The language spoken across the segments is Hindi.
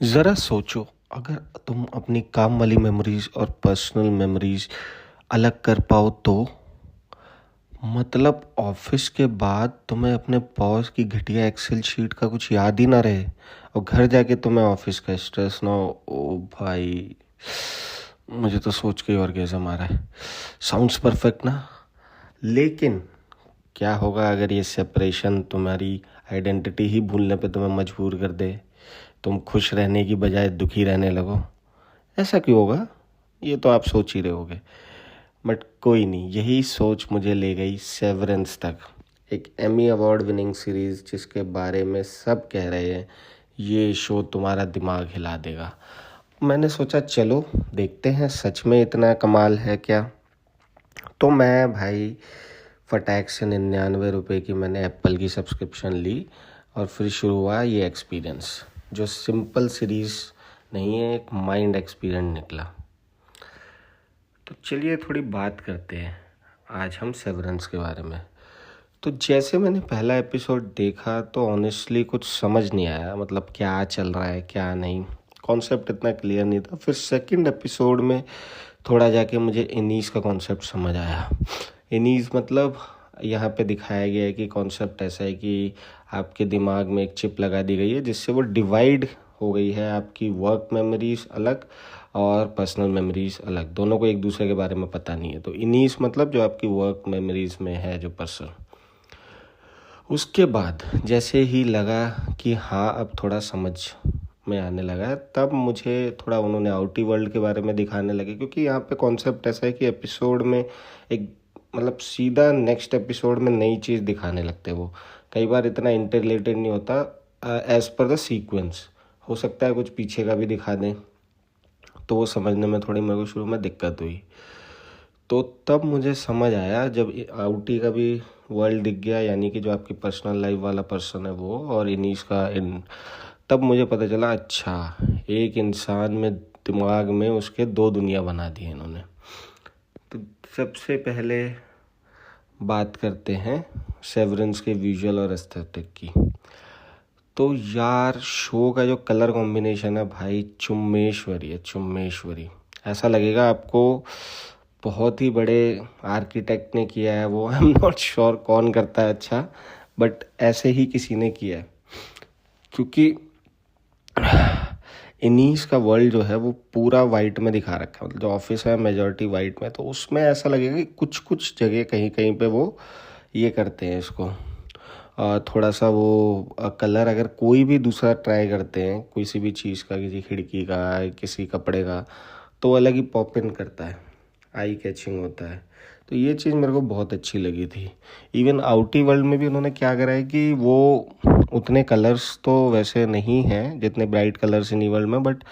ज़रा सोचो, अगर तुम अपनी काम वाली मेमोरीज और पर्सनल मेमोरीज अलग कर पाओ तो मतलब ऑफिस के बाद तुम्हें अपने बॉस की घटिया एक्सेल शीट का कुछ याद ही ना रहे और घर जाके तुम्हें ऑफिस का स्ट्रेस ना हो। ओ भाई, मुझे तो सोच के ही और कैसे मारा है। साउंड्स परफेक्ट ना? लेकिन क्या होगा अगर ये सेपरेशन तुम्हारी आइडेंटिटी ही भूलने पे तुम्हें मजबूर कर दे? तुम खुश रहने की बजाय दुखी रहने लगो। ऐसा क्यों होगा, ये तो आप सोच ही रहे होगे। बट कोई नहीं, यही सोच मुझे ले गई सेवरेंस तक, एक एमी अवार्ड विनिंग सीरीज जिसके बारे में सब कह रहे हैं ये शो तुम्हारा दिमाग हिला देगा। मैंने सोचा चलो देखते हैं सच में इतना कमाल है क्या। तो मैं भाई फटाक से 99 रुपये की मैंने एप्पल की सब्सक्रिप्शन ली और फिर शुरू हुआ ये एक्सपीरियंस, जो सिंपल सीरीज़ नहीं है, एक माइंड एक्सपीरियंस निकला। तो चलिए थोड़ी बात करते हैं आज हम सेवरेंस के बारे में। तो जैसे मैंने पहला एपिसोड देखा तो ऑनेस्टली कुछ समझ नहीं आया, मतलब क्या चल रहा है क्या नहीं, कॉन्सेप्ट इतना क्लियर नहीं था। फिर सेकंड एपिसोड में थोड़ा जाके मुझे इनीस का कॉन्सेप्ट समझ आया। इनीस मतलब यहाँ पे दिखाया गया है कि कॉन्सेप्ट ऐसा है कि आपके दिमाग में एक चिप लगा दी गई है जिससे वो डिवाइड हो गई है, आपकी वर्क मेमोरीज अलग और पर्सनल मेमोरीज अलग, दोनों को एक दूसरे के बारे में पता नहीं है। तो इनीस मतलब जो आपकी वर्क मेमोरीज में है, जो पर्सनल। उसके बाद जैसे ही लगा कि हाँ अब थोड़ा समझ में आने लगा है, तब मुझे थोड़ा उन्होंने आउटी वर्ल्ड के बारे में दिखाने लगे, क्योंकि यहाँ पे कॉन्सेप्ट ऐसा है कि एपिसोड में एक मतलब सीधा नेक्स्ट एपिसोड में नई चीज़ दिखाने लगते वो। कई बार इतना इंटर रिलेटेड नहीं होता, एज पर द सीक्वेंस हो सकता है कुछ पीछे का भी दिखा दें, तो वो समझने में थोड़ी मेरे को शुरू में दिक्कत हुई। तो तब मुझे समझ आया जब आउटी का भी वर्ल्ड दिख गया, यानी कि जो आपकी पर्सनल लाइफ वाला पर्सन है वो, और इनीस का इन, तब मुझे पता चला अच्छा एक इंसान में दिमाग में उसके दो दुनिया बना दी है इन्होंने। तो सबसे पहले बात करते हैं सेवरेंस के विजुअल और एस्थेटिक की। तो यार शो का जो कलर कॉम्बिनेशन है भाई, चुम्मेश्वरी है, चुम्मेश्वरी। ऐसा लगेगा आपको बहुत ही बड़े आर्किटेक्ट ने किया है वो। आई एम नॉट श्योर कौन करता है अच्छा, बट ऐसे ही किसी ने किया है। क्योंकि इनीस का वर्ल्ड जो है वो पूरा वाइट में दिखा रखा है, मतलब जो ऑफिस है मेजॉरिटी वाइट में, तो उसमें ऐसा लगेगा कि कुछ कुछ जगह कहीं कहीं पे वो ये करते हैं इसको थोड़ा सा वो कलर अगर कोई भी दूसरा ट्राई करते हैं किसी भी चीज़ का, किसी खिड़की का, किसी कपड़े का, तो वो अलग ही पॉप इन करता है, आई कैचिंग होता है। तो ये चीज़ मेरे को बहुत अच्छी लगी थी। इवन आउटी वर्ल्ड में भी उन्होंने क्या करा है कि वो उतने कलर्स तो वैसे नहीं हैं जितने ब्राइट कलर्स इन वर्ल्ड में, बट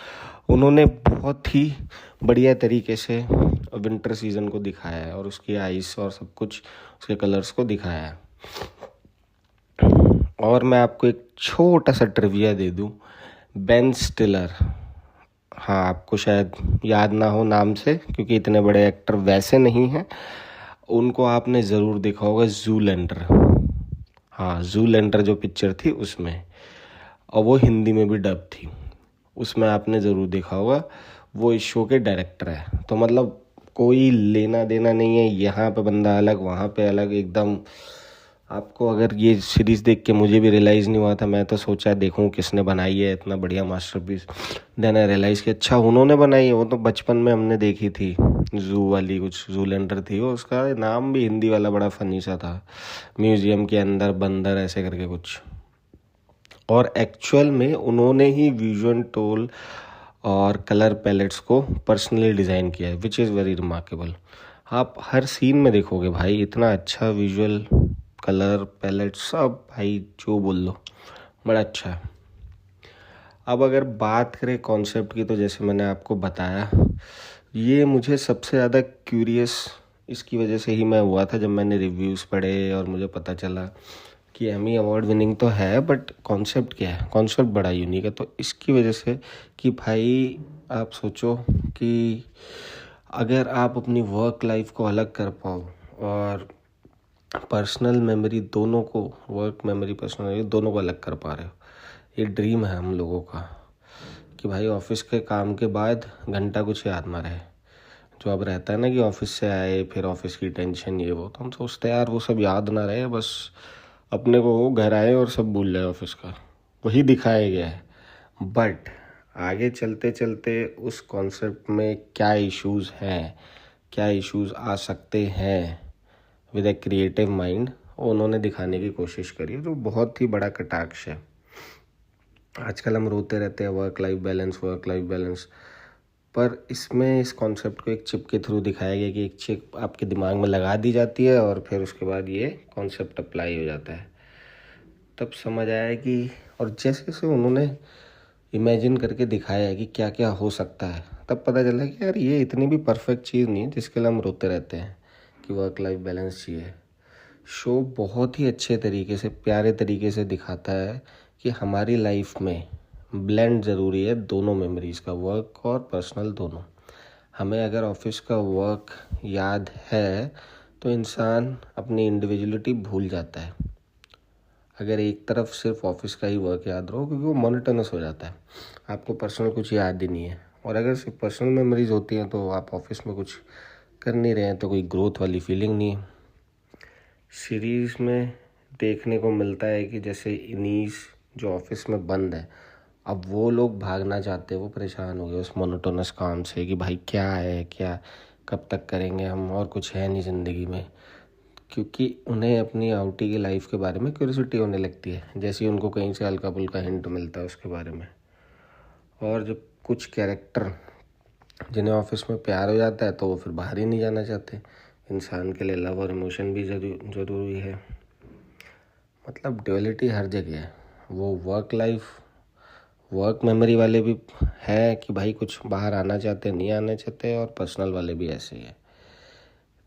उन्होंने बहुत ही बढ़िया तरीके से विंटर सीजन को दिखाया है और उसकी आइस और सब कुछ उसके कलर्स को दिखाया है। और मैं आपको एक छोटा सा ट्रिविया दे दूं, बेन स्टिलर, हाँ आपको शायद याद ना हो नाम से क्योंकि इतने बड़े एक्टर वैसे नहीं हैं, उनको आपने ज़रूर देखा होगा जूलैंडर। हाँ जूलैंडर जो पिक्चर थी उसमें, और वो हिंदी में भी डब थी, उसमें आपने ज़रूर देखा होगा। वो इस शो के डायरेक्टर है। तो मतलब कोई लेना देना नहीं है, यहाँ पे बंदा अलग वहाँ पे अलग एकदम। आपको अगर ये सीरीज़ देख के मुझे भी रियलाइज़ नहीं हुआ था, मैं तो सोचा देखूं किसने बनाई है इतना बढ़िया मास्टरपीस, देन आई रियलाइज़ कि अच्छा उन्होंने बनाई है। वो तो बचपन में हमने देखी थी, जू वाली, कुछ जूलैंडर थी वो, उसका नाम भी हिंदी वाला बड़ा फनी सा था, म्यूजियम के अंदर बंदर ऐसे करके कुछ। और एक्चुअल में उन्होंने ही विजुअल टोल और कलर पैलेट्स को पर्सनली डिज़ाइन किया है, विच इज़ वेरी रिमार्केबल। आप हर सीन में देखोगे भाई इतना अच्छा विजुअल, कलर पैलेट सब, भाई जो बोल लो बड़ा अच्छा है। अब अगर बात करें कॉन्सेप्ट की, तो जैसे मैंने आपको बताया ये मुझे सबसे ज़्यादा क्यूरियस इसकी वजह से ही मैं हुआ था जब मैंने रिव्यूज़ पढ़े और मुझे पता चला कि एमी अवार्ड विनिंग तो है बट कॉन्सेप्ट क्या है, कॉन्सेप्ट बड़ा यूनिक है। तो इसकी वजह से कि भाई आप सोचो कि अगर आप अपनी वर्क लाइफ को अलग कर पाओ और पर्सनल मेमोरी दोनों को, वर्क मेमोरी पर्सनल मेमोरी दोनों को अलग कर पा रहे हो, ये ड्रीम है हम लोगों का कि भाई ऑफिस के काम के बाद घंटा कुछ याद ना रहे। जो अब रहता है ना कि ऑफिस से आए फिर ऑफिस की टेंशन ये वो, तो हम सोचते हैं यार वो सब याद ना रहे, बस अपने को वो घर आए और सब भूल जाए ऑफिस का, वही दिखाया गया है। बट आगे चलते चलते उस कॉन्सेप्ट में क्या इश्यूज हैं, क्या इश्यूज आ सकते हैं विद ए क्रिएटिव माइंड, उन्होंने दिखाने की कोशिश करी है, जो बहुत ही बड़ा कटाक्ष है। आजकल हम रोते रहते हैं वर्क लाइफ बैलेंस, पर इसमें इस कॉन्सेप्ट को एक चिप के थ्रू दिखाया गया कि एक चिप आपके दिमाग में लगा दी जाती है और फिर उसके बाद ये कॉन्सेप्ट अप्लाई हो जाता है। तब समझ आया कि, और जैसे जैसे उन्होंने इमेजिन करके दिखाया है कि क्या क्या हो सकता है, तब पता चला कि यार ये इतनी भी परफेक्ट चीज़ नहीं है जिसके लिए हम रोते रहते हैं कि वर्क लाइफ बैलेंस चाहिए। शो बहुत ही अच्छे तरीके से, प्यारे तरीके से दिखाता है कि हमारी लाइफ में ब्लेंड ज़रूरी है दोनों मेमोरीज़ का, वर्क और पर्सनल दोनों। हमें अगर ऑफिस का वर्क याद है तो इंसान अपनी इंडिविजुअलिटी भूल जाता है। अगर एक तरफ सिर्फ ऑफिस का ही वर्क याद रहो, क्योंकि वो मोनोटोनस हो जाता है, आपको पर्सनल कुछ याद ही नहीं है। और अगर सिर्फ पर्सनल मेमोरीज होती हैं तो आप ऑफिस में कुछ कर नहीं रहे हैं, तो कोई ग्रोथ वाली फीलिंग नहीं है। सीरीज़ में देखने को मिलता है कि जैसे इनीस जो ऑफिस में बंद है, अब वो लोग भागना चाहते हैं, वो परेशान हो गए उस मोनोटोनस काम से कि भाई क्या है, क्या कब तक करेंगे हम, और कुछ है नहीं ज़िंदगी में। क्योंकि उन्हें अपनी आउटी की लाइफ के बारे में क्यूरियोसिटी होने लगती है, जैसे ही उनको कहीं से हल्का फुल्का हिंट मिलता है उसके बारे में। और जब कुछ कैरेक्टर जिन्हें ऑफिस में प्यार हो जाता है तो वो फिर बाहर ही नहीं जाना चाहते। इंसान के लिए लव और इमोशन भी ज़रूरी है। मतलब ड्युअलिटी हर जगह है। वो वर्क मेमोरी वाले भी है कि भाई कुछ बाहर आना चाहते नहीं आना चाहते, और पर्सनल वाले भी ऐसे ही है।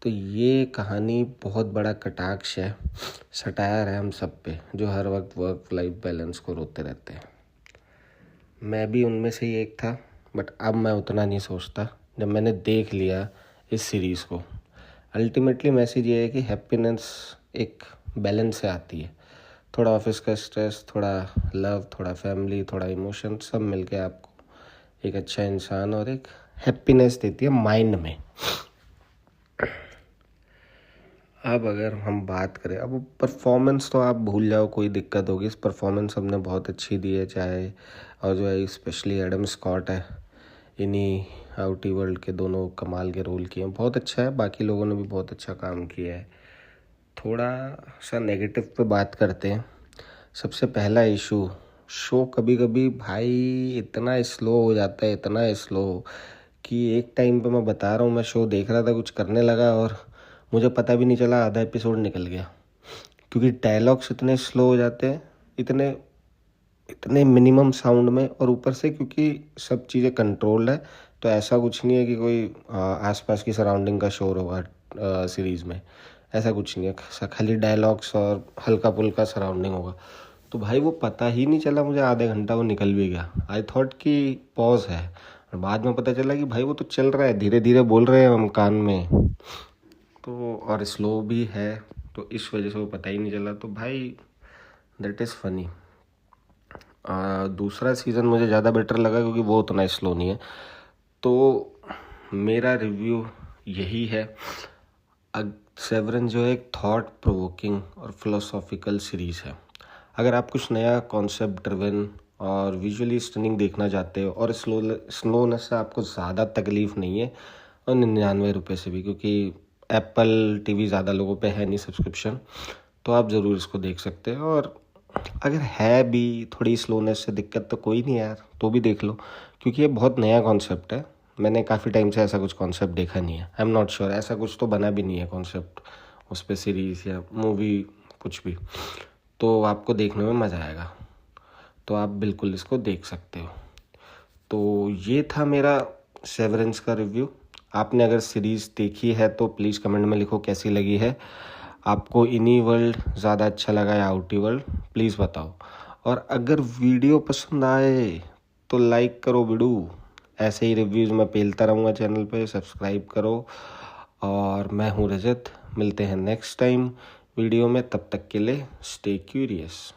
तो ये कहानी बहुत बड़ा कटाक्ष है, सटायर है हम सब पे, जो हर वक्त वर्क लाइफ बैलेंस को रोते रहते हैं। मैं भी उनमें से ही एक था, बट अब मैं उतना नहीं सोचता जब मैंने देख लिया इस सीरीज़ को। अल्टीमेटली मैसेज ये है कि हैप्पीनेस एक बैलेंस से आती है। थोड़ा ऑफिस का स्ट्रेस, थोड़ा लव, थोड़ा फैमिली, थोड़ा इमोशन, सब मिलके आपको एक अच्छा इंसान और एक हैप्पीनेस देती है माइंड में। अब अगर हम बात करें, अब परफॉर्मेंस तो आप भूल जाओ, कोई दिक्कत होगी, इस परफॉर्मेंस हमने बहुत अच्छी दी है, चाहे और जो है स्पेशली एडम स्कॉट है, इन्हीं आउटी वर्ल्ड के दोनों कमाल के रोल किए हैं, बहुत अच्छा है। बाकी लोगों ने भी बहुत अच्छा काम किया है। थोड़ा सा नेगेटिव पे बात करते हैं। सबसे पहला इशू, शो कभी कभी भाई इतना स्लो हो जाता है, इतना स्लो कि एक टाइम पे मैं बता रहा हूँ, मैं शो देख रहा था, कुछ करने लगा और मुझे पता भी नहीं चला आधा एपिसोड निकल गया, क्योंकि डायलॉग्स इतने स्लो हो जाते हैं, इतने इतने मिनिमम साउंड में, और ऊपर से क्योंकि सब चीज़ें कंट्रोल्ड है, तो ऐसा कुछ नहीं है कि कोई आसपास की सराउंडिंग का शोर होगा सीरीज़ में, ऐसा कुछ नहीं है। खाली डायलॉग्स और हल्का फुल्का सराउंडिंग होगा। तो भाई वो पता ही नहीं चला मुझे, आधे घंटा वो निकल भी गया। आई थॉट कि पॉज है, और बाद में पता चला कि भाई वो तो चल रहा है, धीरे धीरे बोल रहे हैं हम कान में, तो और स्लो भी है, तो इस वजह से वो पता ही नहीं चला। तो भाई दैट इज़ फनी। दूसरा सीज़न मुझे ज़्यादा बेटर लगा क्योंकि वो उतना स्लो नहीं है। तो मेरा रिव्यू यही है। सेवरेंस जो है एक थॉट प्रोवोकिंग और फिलोसॉफिकल सीरीज़ है। अगर आप कुछ नया कॉन्सेप्ट ड्रिवन और विजुअली स्टनिंग देखना चाहते हो, और स्लोनेस से आपको ज़्यादा तकलीफ़ नहीं है, और 99 रुपये से भी, क्योंकि एप्पल टीवी ज़्यादा लोगों पे है नहीं सब्सक्रिप्शन, तो आप ज़रूर इसको देख सकते हो। और अगर है भी थोड़ी स्लोनेस से दिक्कत तो कोई नहीं यार, तो भी देख लो, क्योंकि ये बहुत नया कॉन्सेप्ट है। मैंने काफ़ी टाइम से ऐसा कुछ कॉन्सेप्ट देखा नहीं है। आई एम नॉट श्योर ऐसा कुछ तो बना भी नहीं है कॉन्सेप्ट उस पर, सीरीज़ या मूवी कुछ भी। तो आपको देखने में मज़ा आएगा, तो आप बिल्कुल इसको देख सकते हो। तो ये था मेरा सेवरेंस का रिव्यू। आपने अगर सीरीज़ देखी है तो प्लीज़ कमेंट में लिखो कैसी लगी है। आपको इनी वर्ल्ड ज़्यादा अच्छा लगा या आउटी वर्ल्ड, प्लीज़ बताओ। और अगर वीडियो पसंद आए तो लाइक करो वीडियो। ऐसे ही रिव्यूज़ मैं पेलता रहूँगा चैनल पे, सब्सक्राइब करो। और मैं हूँ रजत, मिलते हैं नेक्स्ट टाइम वीडियो में, तब तक के लिए स्टे क्यूरियस।